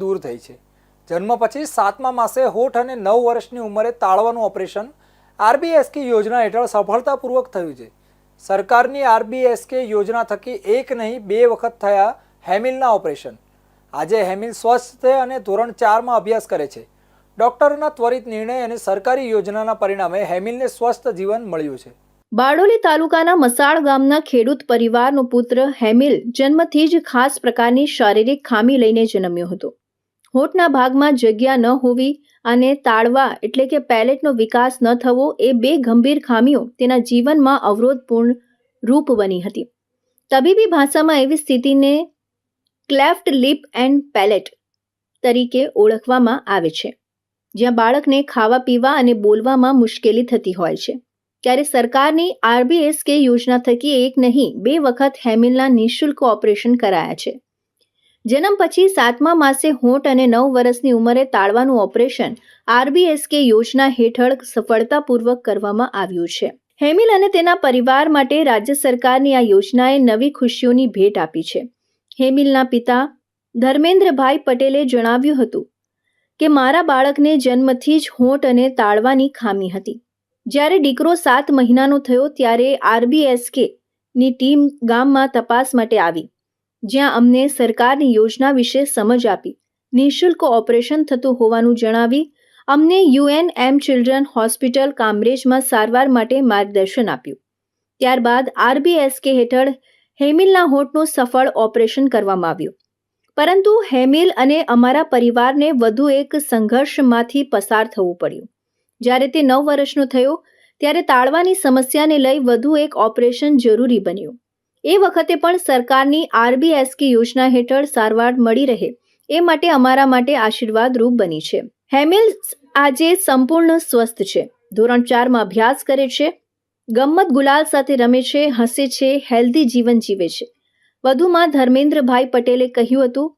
દૂર થઈ છે। જન્મ પછી 7મા માસે હોઠ અને 9 વર્ષની ઉંમરે તાળવાનું ઓપરેશન આરબીએસકે યોજના હેઠળ સફળતાપૂર્વક થયું છે। સરકારની આરબીએસકે યોજના થકી એક નહીં 2 વખત થયા હેમિલના ઓપરેશન। આજે હેમિલ સ્વસ્થ છે અને ધોરણ 4માં અભ્યાસ કરે છે। ડોક્ટરોના ત્વરિત નિર્ણય અને સરકારી યોજનાના પરિણામે હેમિલને સ્વસ્થ જીવન મળ્યું છે। બારડોલી તાલુકાના મસાળ ગામના ખેડૂત પરિવારનો પુત્ર હેમિલ જન્મથી જ ખાસ પ્રકારની શારીરિક ખામી લઈને જન્મ્યો હતો। હોઠના ભાગમાં જગ્યા ન હોવી અને તાળવા એટલે કે પેલેટનો વિકાસ ન થવો એ બે ગંભીર ખામીઓ તેના જીવનમાં અવરોધપૂર્ણ રૂપ બની હતી। તબીબી ભાષામાં એવી સ્થિતિને ક્લેફ્ટ લિપ એન્ડ પેલેટ તરીકે ઓળખવામાં આવે છે, જ્યાં બાળકને ખાવા પીવા અને બોલવામાં મુશ્કેલી થતી હોય છે। ત્યારે સરકારની આરબીએસકે યોજના થકી એક નહીં 2 વખત હેમિલના નિઃશુલ્ક ઓપરેશન કરાયા છે। જન્મ પછી 7મા માસે હોઠ અને 9 વર્ષની ઉંમરે તાળવાનું ઓપરેશન આરબીએસકે યોજના હેઠળ સફળતાપૂર્વક કરવામાં આવ્યું છે। હેમિલ અને તેના પરિવાર માટે રાજ્ય સરકારની આ યોજનાએ નવી ખુશીઓની ભેટ આપી છે। હેમિલના પિતા ધર્મેન્દ્રભાઈ પટેલે જણાવ્યું હતું કે મારા બાળકને જન્મથી જ હોઠ અને તાળવાની ખામી હતી। જ્યારે દીકરો 7 મહિનાનો થયો ત્યારે આરબીએસકે ની ટીમ ગામમાં તપાસ માટે આવી, જ્યાં અમને સરકારની યોજના વિશે સમજ આપી। નિઃશુલ્ક ઓપરેશન થતું હોવાનું જણાવી અમને યુએનએમ ચિલ્ડ્રન હોસ્પિટલ કામરેજમાં સારવાર માટે માર્ગદર્શન આપ્યું। ત્યારબાદ આરબીએસકે હેઠળ હેમિલના હોઠનું સફળ ઓપરેશન કરવામાં આવ્યું। પરંતુ હેમિલ અને અમારા પરિવારને વધુ એક સંઘર્ષમાંથી પસાર થવું પડ્યું। જ્યારે તે 9 વર્ષનો થયો ત્યારે તાળવાની સમસ્યાને લઈ વધુ એક ઓપરેશન જરૂરી બન્યું। એ વખતે પણ સરકારની આરબીએસકે યોજના હેઠળ સારવાર મળી રહે એ માટે અમારા માટે આશીર્વાદરૂપ બની છે। હેમિલ આજે સંપૂર્ણ સ્વસ્થ છે, ધોરણ 4માં અભ્યાસ કરે છે, ગમ્મત ગુલાલ સાથે રમે છે, હસે છે, હેલ્ધી જીવન જીવે છે। વધુમાં ધર્મેન્દ્રભાઈ પટેલે કહ્યું હતું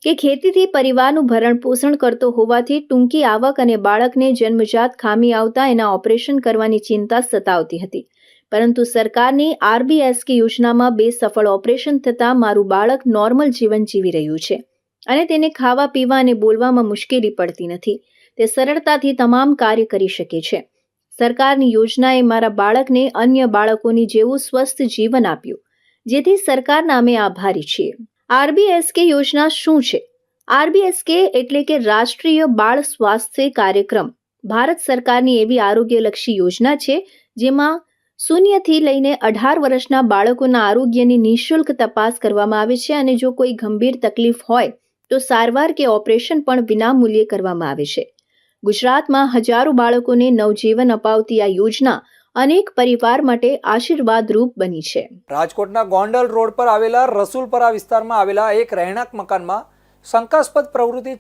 કે ખેતીથી પરિવારનું ભરણ પોષણ કરતો હોવાથી ટૂંકી આવક અને બાળકને જન્મજાત ખામી આવતા એના ઓપરેશન કરવાની ચિંતા સતાવતી હતી। પરંતુ સરકારની આરબીએસકે યોજનામાં 2 સફળ ઓપરેશન થતાં મારું બાળક નોર્મલ જીવન જીવી રહ્યું છે અને તેને ખાવા પીવા અને બોલવામાં મુશ્કેલી પડતી નથી। તે સરળતાથી તમામ કાર્ય કરી શકે છે। સરકારની યોજનાએ મારા બાળકને અન્ય બાળકોની જેવું સ્વસ્થ જીવન આપ્યું, જેથી સરકારના અમે આભારી છીએ। આરબીએસકે યોજના શું છે? આરબીએસકે એટલે કે રાષ્ટ્રીય બાળ સ્વાસ્થ્ય કાર્યક્રમ ભારત સરકારની એવી આરોગ્યલક્ષી યોજના છે જેમાં 0 થી લઈને 18 વર્ષના બાળકોના આરોગ્યની નિઃશુલ્ક તપાસ કરવામાં આવે છે અને જો કોઈ ગંભીર તકલીફ હોય તો સારવાર કે ઓપરેશન પણ વિનામૂલ્યે કરવામાં આવે છે। ગુજરાતમાં હજારો બાળકોને નવજીવન અપાવતી આ યોજના અનેક પરિવાર માટે આશીર્વાદરૂપ બની છે। રાજકોટના ગોંડલ રોડ પર આવેલા રસુલપરા વિસ્તારમાં આવેલા એક રહેણાંક મકાનમાં શંકાસ્પદ પ્રવૃત્તિ